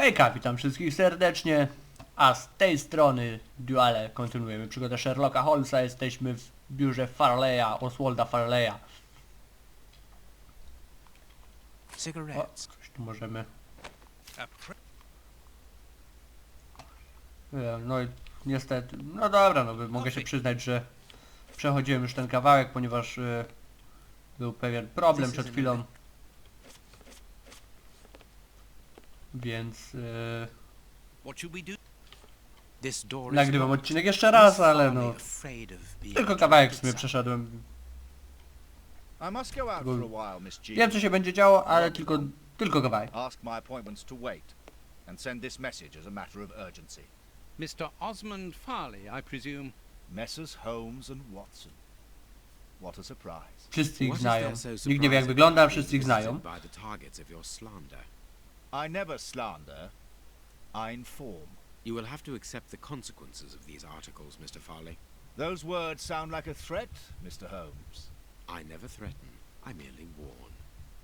Hejka, witam wszystkich serdecznie, a z tej strony Duale kontynuujemy przygodę Sherlocka Holmesa. Jesteśmy w biurze Farleya, Oswalda Farleya. O, coś tu możemy... No i niestety, no dobra, no mogę się przyznać, że przechodziłem już ten kawałek, ponieważ był pewien problem przed chwilą. Więc nagrywam odcinek jeszcze raz, ale no tylko kawałek w sumie przeszedłem. Wiem, co się będzie działo, ale tylko kawałek. Mr. Osmond Farley, I presume. Messrs. Holmes and Watson. What a surprise. Wszyscy ich znają. Nikt nie wie, jak wygląda, wszyscy ich znają. I never slander. I inform. You will have to accept the consequences of these articles, Mr. Farley. Those words sound like a threat, Mr. Holmes. I never threaten. I merely warn.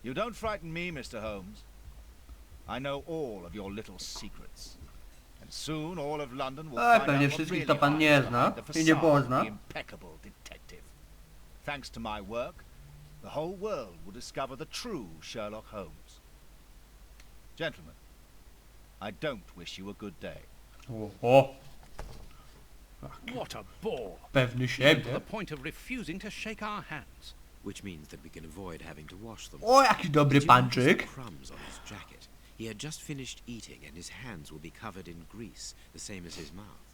You don't frighten me, Mr. Holmes. I know all of your little secrets. And soon all of London will find pewnie out what wszystkich really to pan nie hides zna behind the i nie facade pozna. of the impeccable detective. Thanks to my work, the whole world will discover the true Sherlock Holmes. Gentlemen, I don't wish you a good day. Oho, What a bore! pewny To siebie. the point of refusing to shake our hands. Which means that we can avoid having to wash them. O, jaki dobry Did you notice the panczyk. crumbs on his jacket? He had just finished eating and his hands will be covered in grease, the same as his mouth.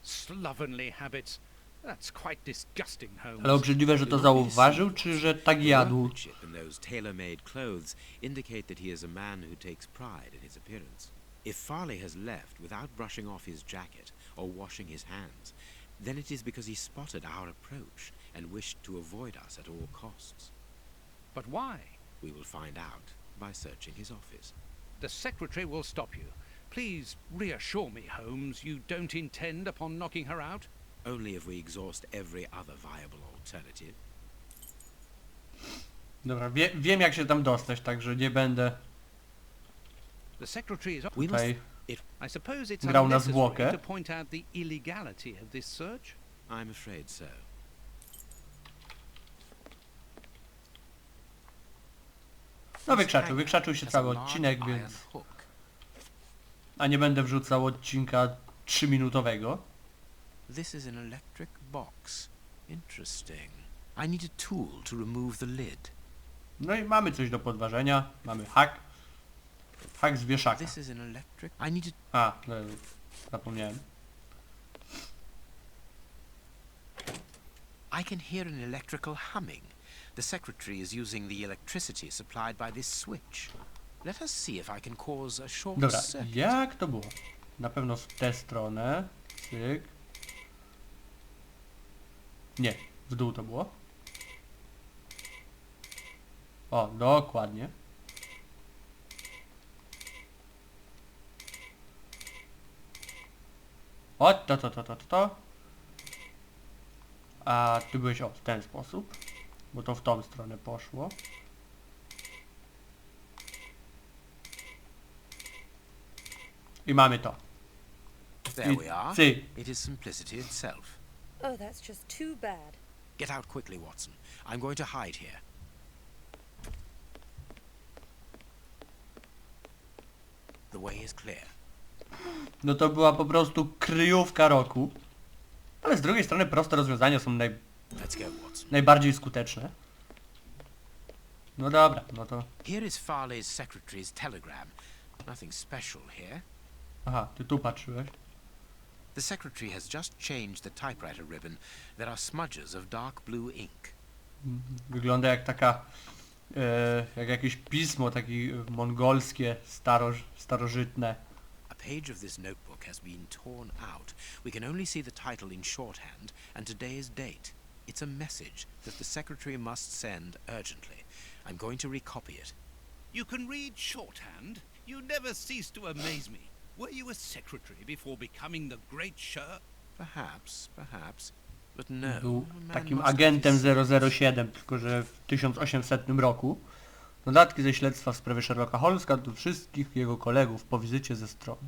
Slovenly habits. That's quite disgusting, Holmes. Ale obrzydliwe, że to zauważył, czy że tak jadł? Workmanship and those tailor-made clothes indicate that he is a man who takes pride in his appearance. If Farley has left without brushing off his jacket or washing his hands, then it is because he spotted our approach and wished to avoid us at all costs. But why? We will find out by searching his office. The secretary will stop you. Please reassure me, Holmes, you don't intend upon knocking her out? Only if we exhaust every other viable alternative. Dobra, wiem jak się tam dostać, także nie będę The secretary is... We must... tutaj... I suppose it's Grał na unnecessary zwłokę. to point out the illegality of this search? I'm afraid so. No wykrzaczył się cały odcinek, więc... A nie będę wrzucał odcinka 3-minutowego. This is an electric box. Interesting. I need a tool to remove the lid. No i mamy coś do podważenia. Mamy hak. Hak z wieszaka. This is an electric... I need a... A, no, zapomniałem. I can hear an electrical humming. The secretary is using the electricity supplied by this switch. Let us see if I can cause a short Dobra, circuit. jak to było? Na pewno w tę stronę. Cyk. Nie, w dół to było. O, dokładnie. O, to. A ty byłeś w ten sposób. Bo to w tą stronę poszło. I mamy to. There we are. Cyk. It is simplicity itself. Oh, that's just too bad. Get out quickly, Watson. I'm going to hide here. The way is clear. No to była po prostu kryjówka roku. Ale z drugiej strony proste rozwiązania są Let's go, Watson. najbardziej skuteczne. No dobra, no to... Here is Farley's secretary's telegram. Nothing special here. Aha, ty tu patrzyłeś. The secretary has just changed the typewriter ribbon. There are smudges of dark blue ink. Wygląda jak taka... jak jakieś pismo, takie mongolskie, starożytne. A page of this notebook has been torn out. We can only see the title in shorthand and today's date. It's a message that the secretary must send urgently. I'm going to recopy it. You can read shorthand? You never cease to amaze me. Were you a secretary before becoming the great Sher? Perhaps. But no. Był a man takim must have agentem his- 007, tylko że w 1800 roku. Notatki ze śledztwa w sprawie Sherlocka Holmesa do wszystkich jego kolegów po wizycie ze strony.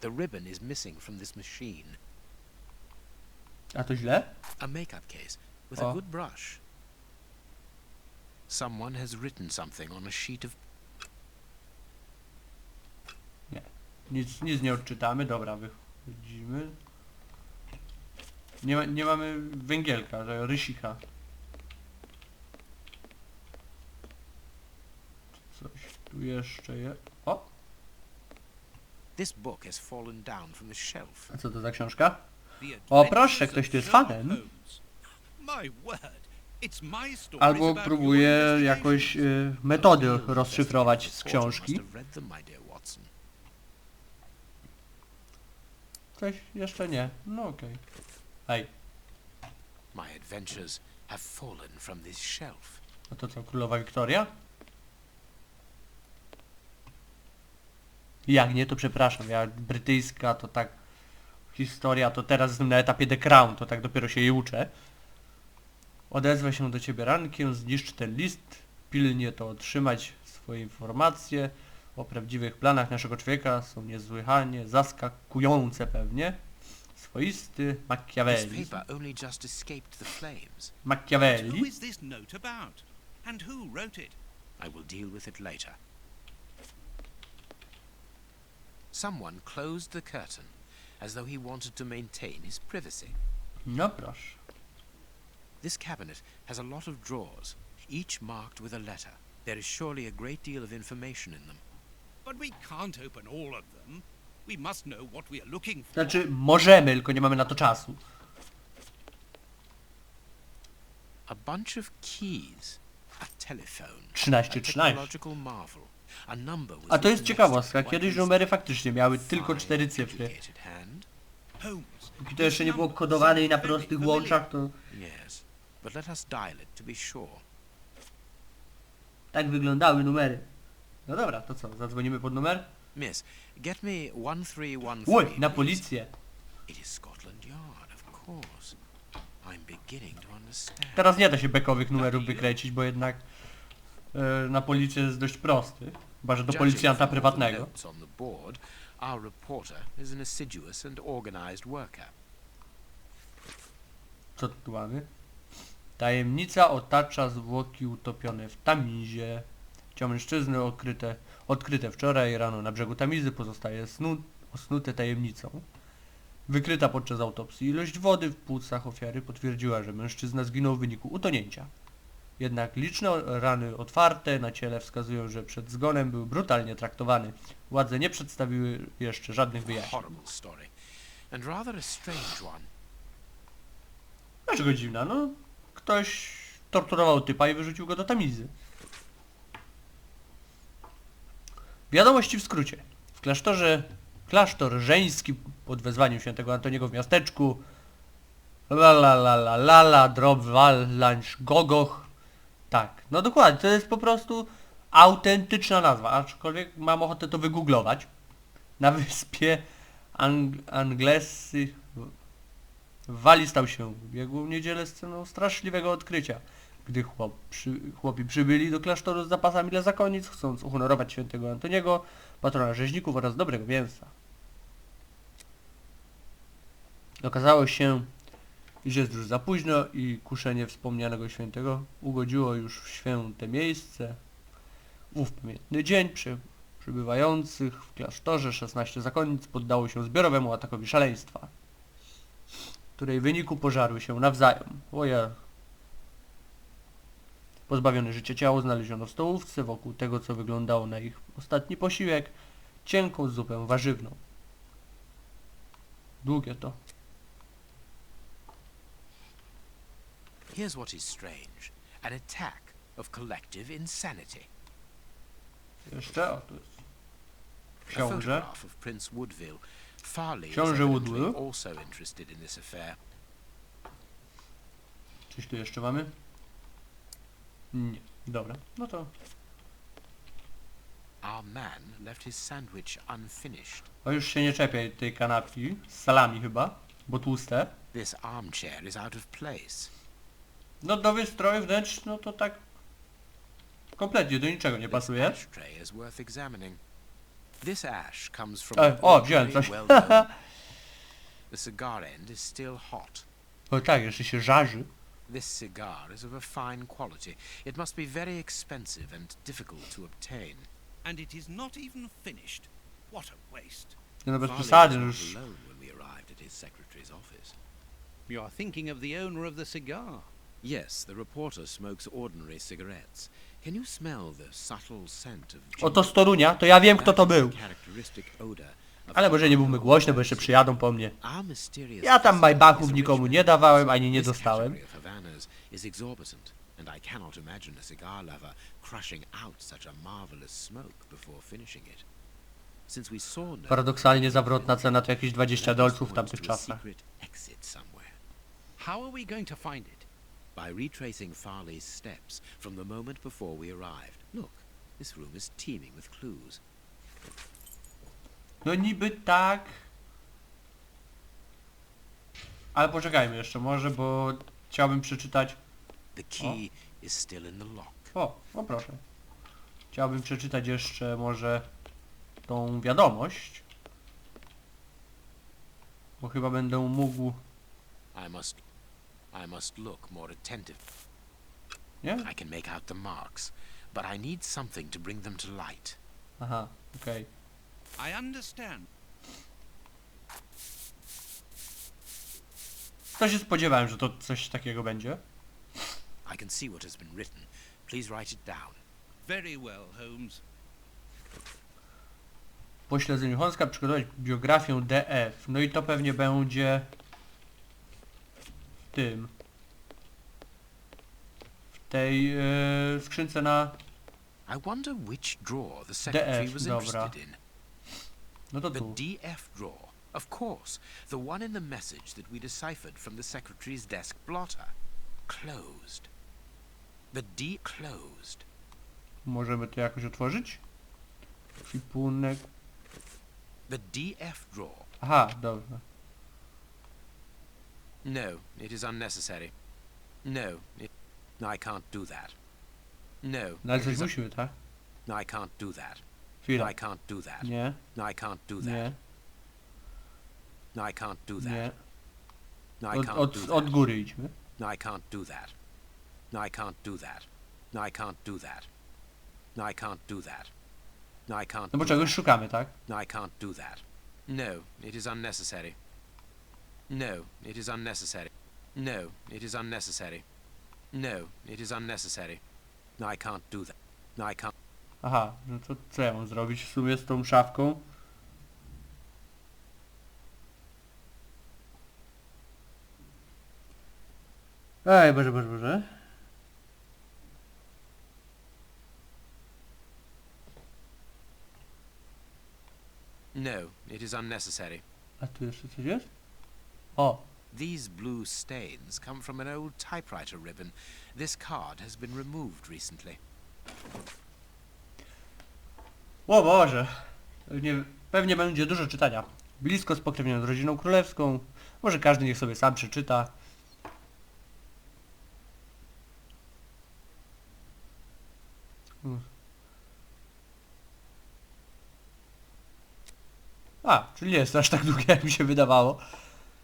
The ribbon is missing from this machine. A to źle? A make-up case with Oh. a good brush. Someone has written something on a sheet of... Nic nie odczytamy. Dobra, wychodzimy. Nie mamy węgielka, że rysika. Coś tu jeszcze jest. O! This book has fallen down from the shelf. A co to za książka? The O, Adventures proszę, of ktoś tu jest Sherlock fanem. Holmes. My word, it's my stories Albo about próbuje your jakoś investigations. metody rozszyfrować z Reporter książki. must have read them, my dear Watson. Coś jeszcze nie. No okej. Hej, My adventures have fallen from this shelf. a to co, królowa Wiktoria? Jak nie, to przepraszam. Ja brytyjska to tak... Historia to teraz jestem na etapie The Crown, to tak dopiero się jej uczę. Odezwę się do ciebie rankiem, zniszcz ten list, pilnie to otrzymać. Swoje informacje o prawdziwych planach naszego człowieka są niesłychanie zaskakujące pewnie. Swoisty This Machiavelli. paper only just escaped the flames. Who Machiavelli. is this note about? And who wrote it? I will deal with it later. Someone closed the curtain as though he wanted to maintain his privacy. No proszę. This cabinet has a lot of drawers, each marked with a letter. There is surely a great deal of information in them. But we can't open all of them. We must know what we are looking for. Znaczy, możemy, tylko nie mamy na to czasu. A bunch of keys, a telephone, 13. a technological marvel. A number was A to jest written ciekawostka. next to Kiedyś Watkins' numery faktycznie miały tylko fine, 4 cyfry. educated hand. Holmes. Póki to jeszcze nie było kodowane i na prostych łączach, to Yes, but let us dial it to be sure. tak wyglądały numery. No dobra, to co? Zadzwonimy pod numer? Miss, get me 1313. Oj, na please. policję. It is Scotland Yard, of course. I'm beginning to understand. Teraz nie da się bekowych numerów wykręcić, bo jednak na policję jest dość prosty. Chyba, że do Judging policjanta from all the prywatnego. notes on the board, our reporter is an assiduous and organized worker. Co tu mamy? Tajemnica otacza zwłoki utopione w Tamizie. Ciało mężczyzny odkryte wczoraj rano na brzegu Tamizy pozostaje osnute tajemnicą. Wykryta podczas autopsji ilość wody w płucach ofiary potwierdziła, że mężczyzna zginął w wyniku utonięcia. Jednak liczne rany otwarte na ciele wskazują, że przed zgonem był brutalnie traktowany. Władze nie przedstawiły jeszcze żadnych wyjaśnień. Horrible story. And rather a strange one. Dlaczego dziwna? No, ktoś torturował typa i wyrzucił go do Tamizy. Wiadomości w skrócie. W klasztor żeński pod wezwaniem świętego Antoniego w miasteczku Drobwalansz Gogoch. Tak, no dokładnie, to jest po prostu autentyczna nazwa, aczkolwiek mam ochotę to wygooglować. Na wyspie Anglesy w Walii stał się w ubiegłą niedzielę sceną straszliwego odkrycia. Gdy chłopi przybyli do klasztoru z zapasami dla zakonnic, chcąc uhonorować świętego Antoniego, patrona rzeźników oraz dobrego mięsa. Okazało się, że jest już za późno i kuszenie wspomnianego świętego ugodziło już w święte miejsce. Ów pamiętny dzień przybywających w klasztorze 16 zakonnic poddało się zbiorowemu atakowi szaleństwa, której wyniku pożarły się nawzajem. Pozbawione życia ciało znaleziono w stołówce wokół tego, co wyglądało na ich ostatni posiłek, cienką zupę warzywną. Długie to. Here's what is strange. An attack of collective insanity. Jeszcze, o tu jest A książę. photograph of Prince Woodville. Farley is Książę evidently Woodville. also interested in this affair. Coś tu jeszcze mamy? Nie. Dobra, no to... Our man left his sandwich unfinished. O, już się nie czepiaj tej kanapki z salami chyba, bo tłuste. This armchair is out of place. No do wystroju wnętrz, no to tak kompletnie do niczego nie This pasuje. ashtray is worth examining. This ash comes from O, wziąłem coś. The cigar end is still hot. O tak, jeszcze się żarzy. This cigar is of a fine quality. It must be very expensive and difficult to obtain. And it is not even finished. What a waste. No bez Farley przesady, was już... not alone when we arrived at his secretary's office. You are thinking of the owner of the cigar. Yes, the reporter smokes ordinary cigarettes. Can you smell the subtle scent of Oto z Torunia, to ja wiem kto to był. characteristic odor of Ale może nie mówmy głośno, bo jeszcze przyjadą po mnie. Our mysterious Ja tam visitor majbachów is a nikomu rich nie man. dawałem, ani nie This dostałem. category of Havanas is exorbitant, and I cannot imagine a cigar lover crushing out such a marvelous smoke before finishing it. Since we saw no Paradoksalnie zawrotna cena to jakieś 20 dolców w tamtych czasach. secret exit somewhere. How are we going to find it? By retracing Farley's steps from the moment before we arrived. Look, this room is teeming with clues. No niby tak. Ale poczekajmy jeszcze może, bo chciałbym przeczytać... The key is still in the lock. O proszę. Chciałbym przeczytać jeszcze może tą wiadomość. Bo chyba będę mógł... I must look more attentive. Nie? I can make out the marks, but I need something to bring them to light. Aha, okej. I understand. To się spodziewałem, że to coś takiego będzie. I can see what has been written. Please write it down. Very well, Holmes. Po śledzeniu Holmesa przygotować biografię DF. No i to pewnie będzie w tym. W tej skrzynce na... I wonder which drawer the secretary DF, was dobra. interested in. No to The tu. DF drawer. Of course. The one in the message that we deciphered from the secretary's desk blotter. Closed. The D closed. Możemy to jakoś otworzyć? Kwipunek. The DF drawer. Aha, dobra. No, it is unnecessary. No, no, I can't do that. No, No ale it coś is musimy, tak? no, I can't do that. No, Chwila. I can't do that. Nie, No, I can't do that. nie, No, I can't do that. nie. No, I Od, can't od, do od that. góry idźmy. No, I can't do that. No, I can't do that. No, I can't do that. No, I can't do that. No, I can't No bo do czegoś that. szukamy, tak? No, I can't do that. No, it is unnecessary. No, it is unnecessary. No, it is unnecessary. No, it is unnecessary. No, I can't do that. No, I can't. Aha, no to co ja mam zrobić w sumie z tą szafką? Ej, Boże, Boże, Boże. No, it is unnecessary. A tu jeszcze coś jest? O, These blue stains come from an old typewriter ribbon. This card has been removed recently. o Boże. Pewnie będzie dużo czytania. Blisko spokrewnione z rodziną królewską. Może każdy niech sobie sam przeczyta. A, czyli nie jest to aż tak długie, jak mi się wydawało.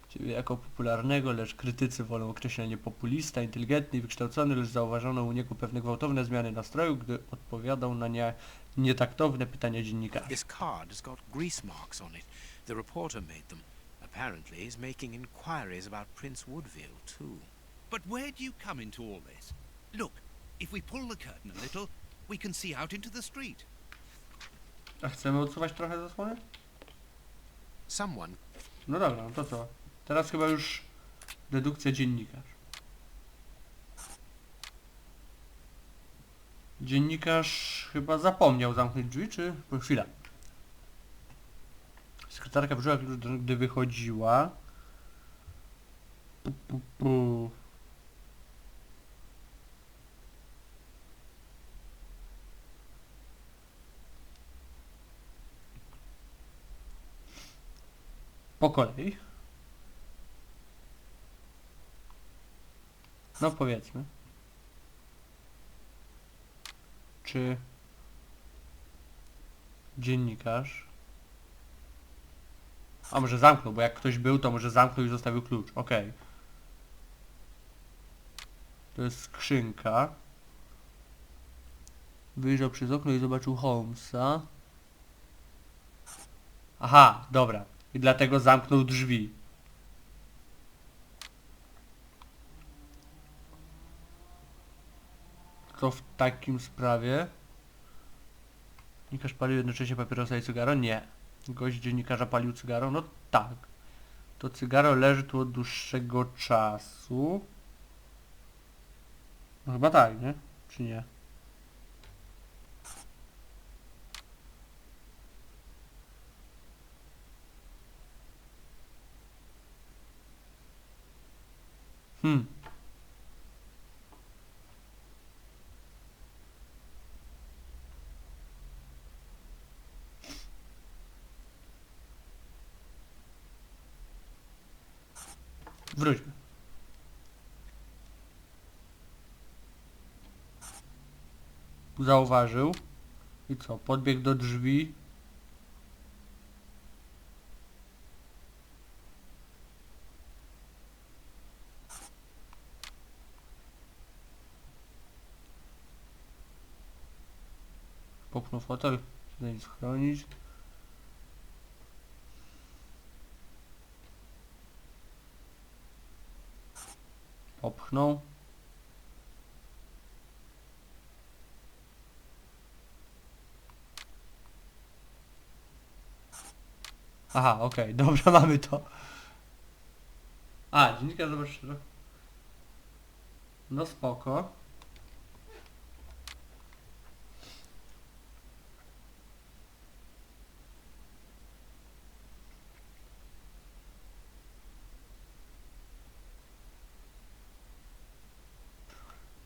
Ciebie jako popularnego, lecz krytycy wolą określenie populista, inteligentny i wykształcony, lecz zauważono u niego pewne gwałtowne zmiany nastroju, gdy odpowiadał na nietaktowne pytania dziennikarzy. This card has got grease marks on it. The reporter made them. Apparently he's making inquiries about Prince Woodville, too. But where do you come into all this? Look, if we pull the curtain a little, we can see out into the street. A chcemy odsuwać trochę zasłony? Someone No dobra, no to co? Teraz chyba już dedukcja dziennikarz. Dziennikarz chyba zapomniał zamknąć drzwi, czy... Chwila. Sekretarka włożyła klucz, gdy wychodziła. Pu. Po kolei. No powiedzmy. czy dziennikarz? A może zamknął, bo jak ktoś był, to może zamknął i zostawił klucz. Okej. To jest skrzynka. Wyjrzał przez okno i zobaczył Holmesa. Aha, dobra. I dlatego zamknął drzwi. To w takim sprawie? Dziennikarz palił jednocześnie papierosa i cygaro? Nie. Gość dziennikarza palił cygaro? No tak. To cygaro leży tu od dłuższego czasu. No chyba tak, nie? Czy nie? Hmm. Wróćmy. Zauważył. I co? Podbiegł do drzwi. Popchnął fotel. Tutaj nic chronić. Popchnął. Aha, okej, dobra, mamy to. A, dziennikarz zobacz. No spoko.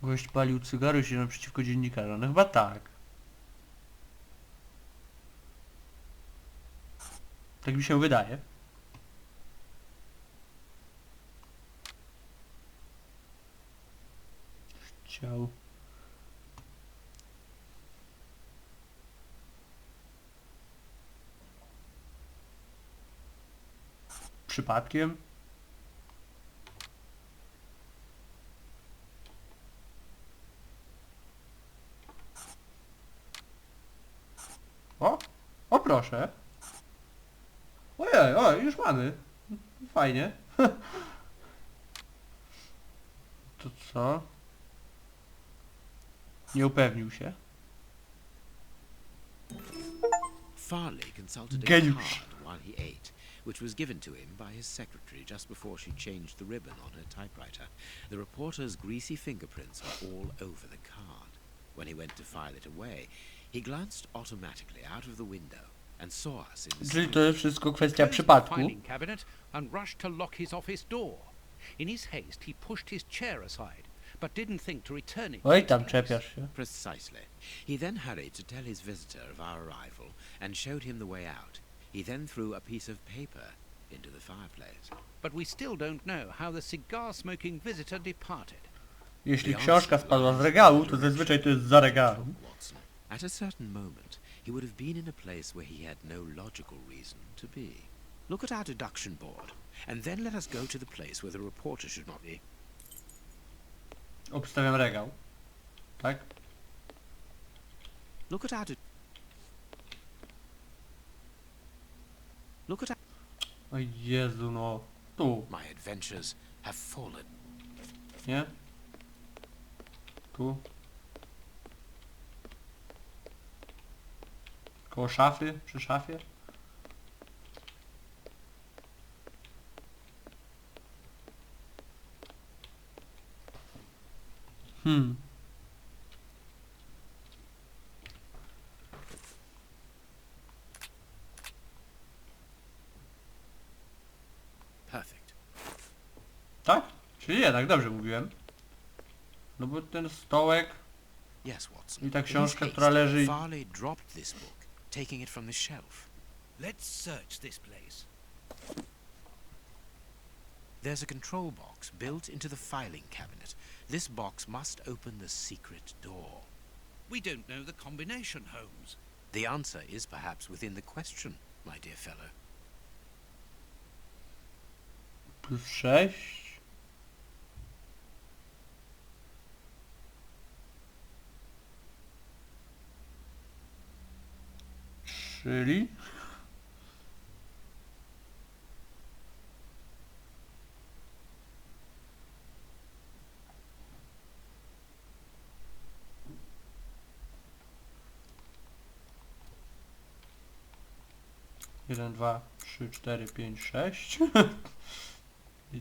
Gość palił cygaro i się naprzeciwko dziennikarza. No chyba tak. Tak mi się wydaje. Chciał. Przypadkiem? O! O proszę! Ojej, o, już mamy. Fajnie. To co? Nie upewnił się. Farley consulted a Geniusz. card while he ate, which was given to him by his secretary just before she changed the ribbon on her typewriter. The reporter's greasy fingerprints are all over the card. When he went to file it away, he glanced automatically out of the window and saw us in the Czyli street. to jest wszystko kwestia Closed the przypadku. filing cabinet and rushed to lock his office door. In his haste, he pushed his chair aside, but didn't think to return it. Oj, to tam its place. czepiasz się. Precisely. He then hurried to tell his visitor of our arrival and showed him the way out. He then threw a piece of paper into the fireplace. But we still don't know how the cigar-smoking visitor departed. Jeśli The książka answer spadła z lies regału, in the to direction zazwyczaj to jest za regałem. from Watson. At a certain moment, he would have been in a place where he had no logical reason to be. Look at our deduction board, and then let us go to the place where the reporter should not be. Obstawiam regał. Tak? Look at our Look at our... O Jezu, no. Tu, My adventures have fallen. nie? Tu. Koło szafy? Przy szafie? Hmm. Perfect. Tak? Czyli jednak dobrze mówiłem. No bo ten stołek Yes, Watson. i ta In his książka, haste, która leży... Farley dropped this book, taking it from the shelf. Let's search this place. There's a control box built into the filing cabinet. This box must open the secret door. We don't know the combination, Holmes. The answer is perhaps within the question, my dear fellow. Plus 6. Czyli... Jeden, dwa, trzy, cztery, pięć, sześć.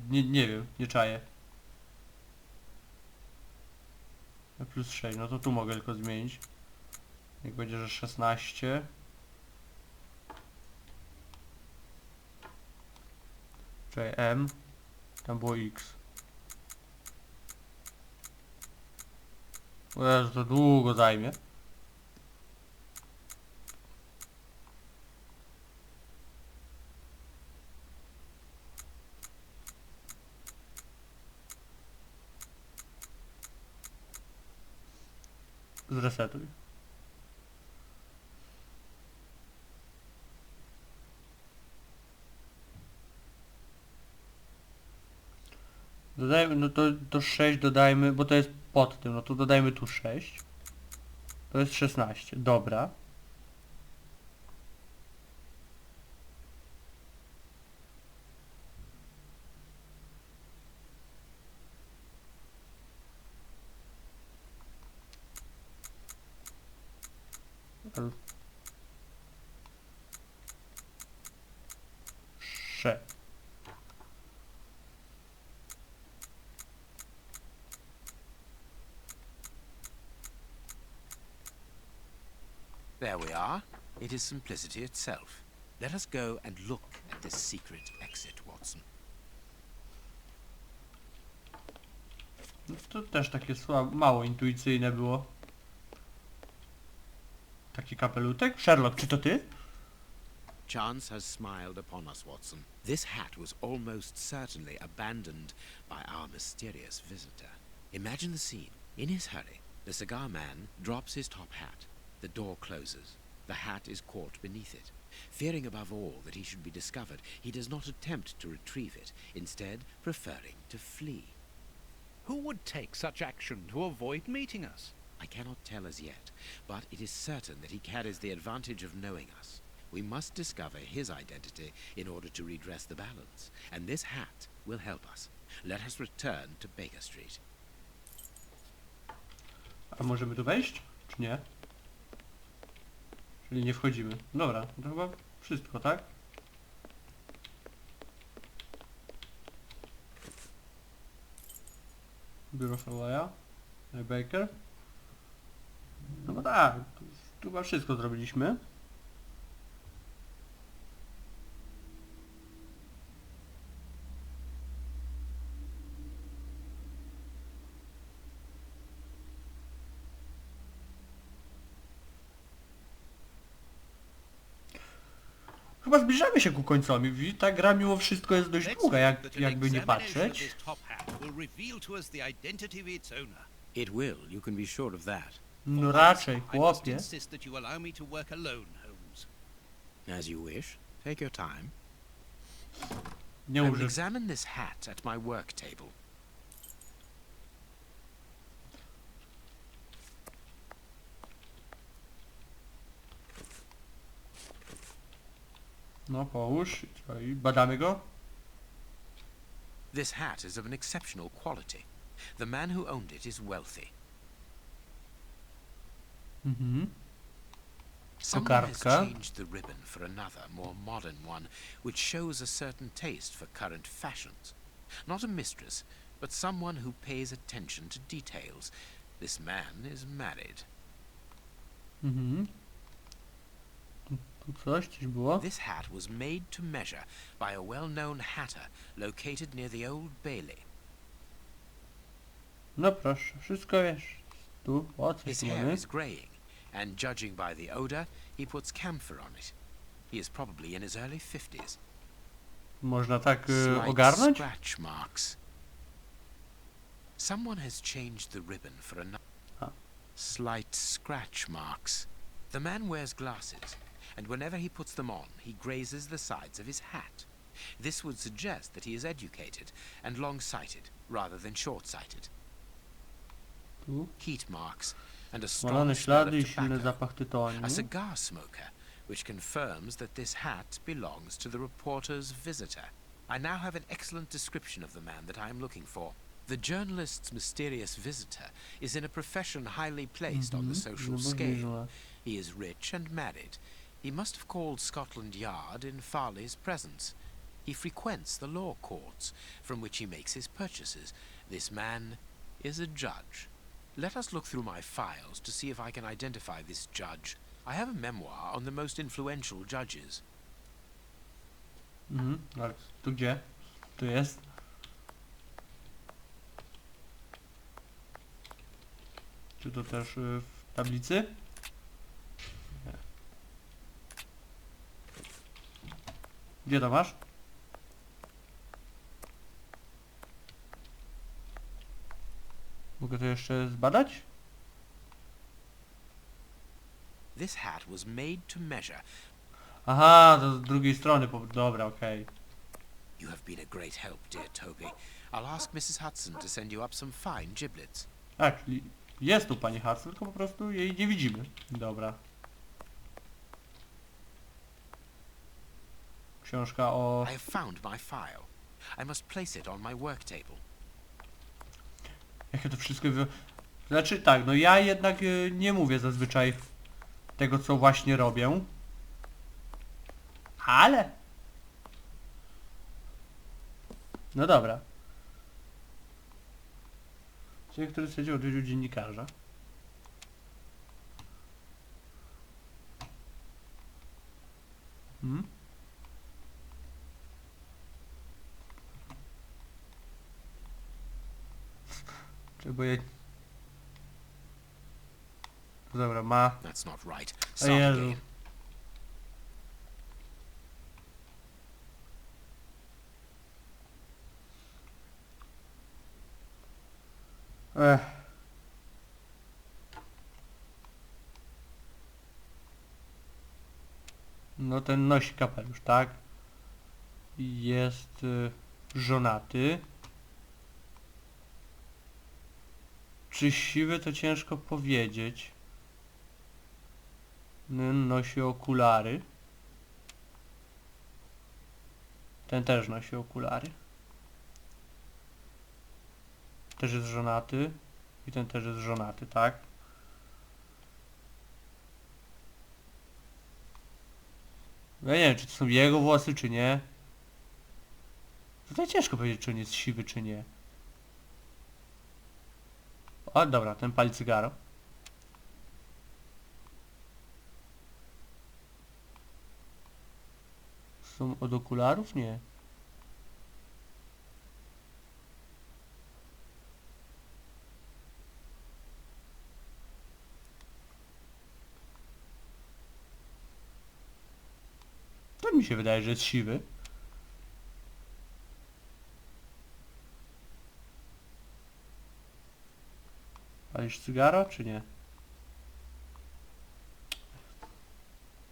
Nie wiem, nie czaję. Plus 6, no to tu mogę tylko zmienić. Jak będzie, że 16. Czyli M. Tam było X. O Jezu, to długo zajmie. Zresetuj. Dodajmy, no to 6 dodajmy, bo to jest pod tym, no to dodajmy tu 6. To jest 16, dobra. L. 6. There we are. It is simplicity itself. Let us go and look at this secret exit, Watson. No to też takie mało intuicyjne było. Taki kapelutek? Sherlock, czy to ty? Chance has smiled upon us, Watson. This hat was almost certainly abandoned by our mysterious visitor. Imagine the scene. In his hurry, the cigar man drops his top hat. The door closes. The hat is caught beneath it. Fearing above all that he should be discovered, he does not attempt to retrieve it, instead preferring to flee. Who would take such action to avoid meeting us? I cannot tell as yet, but it is certain that he carries the advantage of knowing us. We must discover his identity in order to redress the balance, and this hat will help us. Let us return to Baker Street. A możemy tu wejść? Czy nie? Czyli nie wchodzimy. Dobra, to chyba wszystko, tak? Biuro Fawaya. Baker. No bo tak, tu chyba wszystko zrobiliśmy. Chyba zbliżamy się ku końcowi. Ta gra mimo wszystko jest dość długa, jakby nie patrzeć. It will, you can be sure of that. No raczej, chłopie. As you wish. Take your time. Nie I will użyj. examine this hat at my work table. No połóż i badamy go. This hat is of an exceptional quality. The man who owned it is wealthy. Someone has Kokardka. changed the ribbon for another, more modern one, which shows a certain taste for current fashions. Not a mistress, but someone who pays attention to details. This man is married. Tu coś było? This hat was made to measure by a well-known hatter located near the Old Bailey. No proszę, wszystko wiesz. Tu, o coś His tu hair mamy. is greying, and judging by the odor, he puts camphor on it. He is probably in his early 50s. Można tak Slight ogarnąć? scratch marks. Someone has changed the ribbon for another. A. slight scratch marks. The man wears glasses, and whenever he puts them on, he grazes the sides of his hat. This would suggest that he is educated and long-sighted, rather than short-sighted. Tu. Heat marks and a Smalone strong smell ślady i of silny tobacco. zapach tytoniu. A cigar smoker, which confirms that this hat belongs to the reporter's visitor. I now have an excellent description of the man that I am looking for. The journalist's mysterious visitor is in a profession highly placed on the social scale. He is rich and married. He must have called Scotland Yard in Farley's presence. He frequents the law courts, from which he makes his purchases. This man is a judge. Let us look through my files to see if I can identify this judge. I have a memoir on the most influential judges. Ale tu gdzie? Tu jest. Czy to też w tablicy? Nie. Gdzie to masz? Mogę to jeszcze zbadać? This hat was made to measure. Aha, to z drugiej strony. Dobra, okej. You have been a great help, dear Toby. I'll ask Mrs. Hudson to send you up some fine giblets. Tak, czyli jest tu pani Hudson, tylko po prostu jej nie widzimy. Dobra. Książka o... I have found my file. I must place it on my work table. Jak ja to wszystko... Znaczy tak, no ja jednak nie mówię zazwyczaj tego, co właśnie robię. Ale... No dobra. Człowiek, który stwierdził odwiedził dziennikarza. Czy bo ja... Dobra, ma... That's not right. O Start Jezu. again. Ech. No ten nosi kapelusz, tak? Jest żonaty. Czy siwy, to ciężko powiedzieć. Nosi okulary. Ten też nosi okulary. Też jest żonaty. I ten też jest żonaty, tak? Ja nie wiem, czy to są jego włosy, czy nie. Tutaj ciężko powiedzieć, czy on jest siwy, czy nie. O, dobra, ten pali cygaro. Są od okularów? Nie. To mi się wydaje, że jest siwy. Palisz cygaro, czy nie?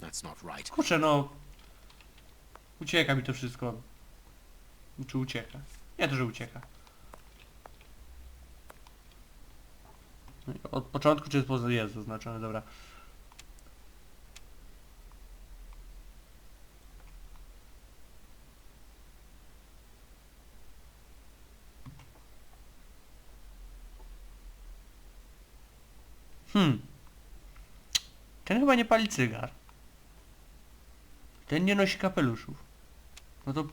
That's not right. Kurczę, no... Ucieka mi to wszystko. Czy ucieka? Nie, to, że ucieka. Od początku, czy jest poza... Jest zaznaczone, dobra. Ten chyba nie pali cygar. Ten nie nosi kapeluszów. No to...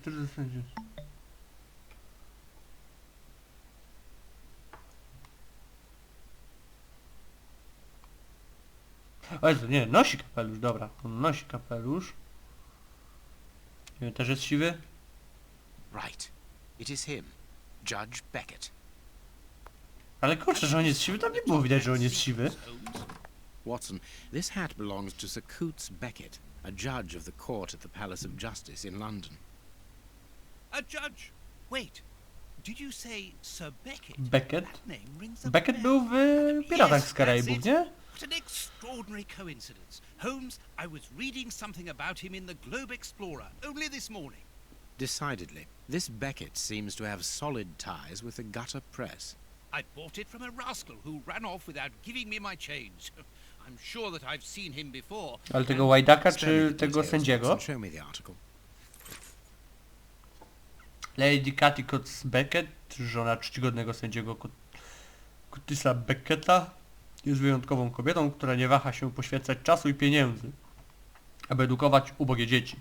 Który zasędził? O Jezu, nie, nosi kapelusz, dobra. On nosi kapelusz. Nie wiem, też jest siwy? Right. It is him. Judge Beckett. Ale kurczę, że on jest siwy, tam nie było widać, że on jest siwy. Watson, this hat belongs to Sir Coots Beckett, a judge of the court at the Palace of Justice in London. A judge? Wait. Did you say Sir Beckett? Beckett? That name rings a Beckett bell. był w Piratach z Yes, Karaibów, that's it. nie? What an extraordinary coincidence. Holmes, I was reading something about him in the Globe Explorer only this morning. Decidedly. This Beckett seems to have solid ties with the gutter press. I bought it from a rascal who ran off without giving me my change. I'm sure that I've seen him before. Ale tego łajdaka Spare me czy the tego details, sędziego? Watson. Show me the article. Lady Cathy Coates Beckett, żona czcigodnego sędziego Curtisa Becketa, jest wyjątkową kobietą, która nie waha się poświęcać czasu i pieniędzy, aby edukować ubogie dzieci.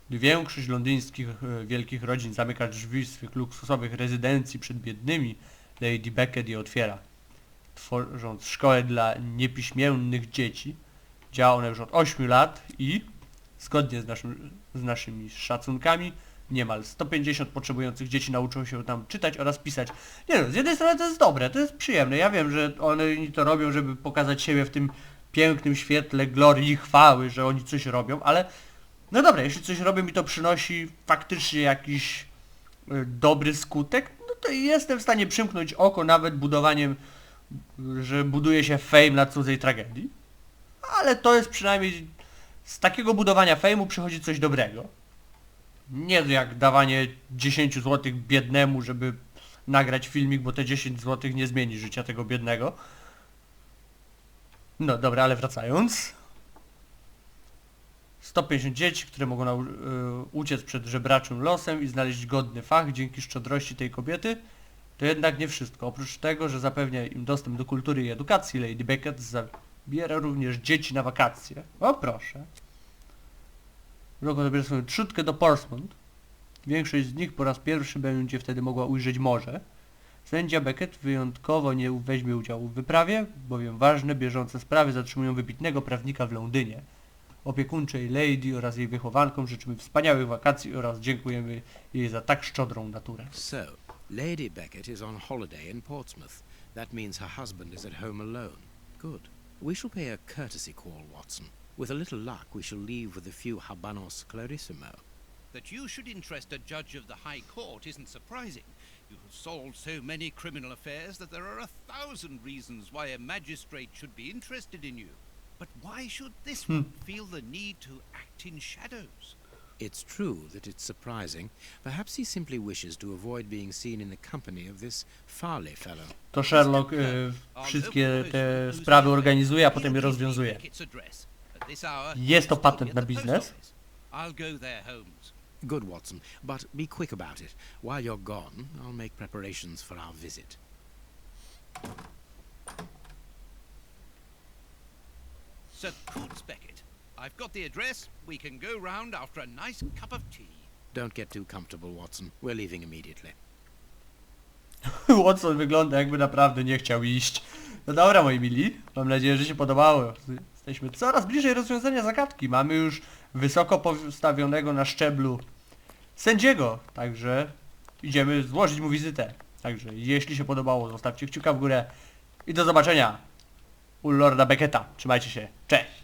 Gdy większość londyńskich wielkich rodzin zamyka drzwi swych luksusowych rezydencji przed biednymi, Lady Beckett je otwiera, tworząc szkołę dla niepiśmiennych dzieci. Działa ona już od 8 lat i, zgodnie z naszymi szacunkami, niemal 150 potrzebujących dzieci nauczą się tam czytać oraz pisać. Nie no, z jednej strony to jest dobre, to jest przyjemne. Ja wiem, że oni to robią, żeby pokazać siebie w tym pięknym świetle glorii i chwały, że oni coś robią, ale no dobra, jeśli coś robią i to przynosi faktycznie jakiś dobry skutek, no to jestem w stanie przymknąć oko nawet budowaniem, że buduje się fame na cudzej tragedii. Ale to jest przynajmniej z takiego budowania fejmu przychodzi coś dobrego. Nie jak dawanie 10 zł biednemu, żeby nagrać filmik, bo te 10 zł nie zmieni życia tego biednego. No dobra, ale wracając. 150 dzieci, które mogą uciec przed żebraczym losem i znaleźć godny fach dzięki szczodrości tej kobiety. To jednak nie wszystko. Oprócz tego, że zapewnia im dostęp do kultury i edukacji, Lady Beckett zabiera również dzieci na wakacje. O proszę. Drogą zabiera swoją trzutkę do Portsmouth. Większość z nich po raz pierwszy będzie wtedy mogła ujrzeć morze. Sędzia Beckett wyjątkowo nie weźmie udziału w wyprawie, bowiem ważne, bieżące sprawy zatrzymują wybitnego prawnika w Londynie. Opiekuńczej Lady oraz jej wychowankom życzymy wspaniałych wakacji oraz dziękujemy jej za tak szczodrą naturę. So, Lady Beckett is on holiday in Portsmouth. That means her husband is at home alone. Good. We shall pay a courtesy call, Watson. With a little luck, we shall leave with a few habanos clarissimo. That you should interest a judge of the High Court isn't surprising. You have solved so many criminal affairs that there are 1,000 reasons why a magistrate should be interested in you. But why should this one feel the need to act in shadows? It's true that it's surprising. Perhaps he simply wishes to avoid being seen in the company of this Farley fellow. To Sherlock wszystkie te sprawy organizuje, a potem je rozwiązuje. Jest to patent na biznes. I'll go there, Holmes. Good, Watson, but be quick about it. While you're gone, I'll make preparations for our visit. Sir Coates Beckett. I've got the address. We can go round after a nice cup of tea. Don't get too comfortable, Watson. We're leaving immediately. Watson wygląda jakby naprawdę nie chciał iść. No dobra, moi mili, mam nadzieję, że się podobało. Jesteśmy coraz bliżej rozwiązania zagadki. Mamy już wysoko postawionego na szczeblu sędziego, także idziemy złożyć mu wizytę. Także jeśli się podobało, zostawcie kciuka w górę i do zobaczenia u Lorda Becketa. Trzymajcie się, cześć!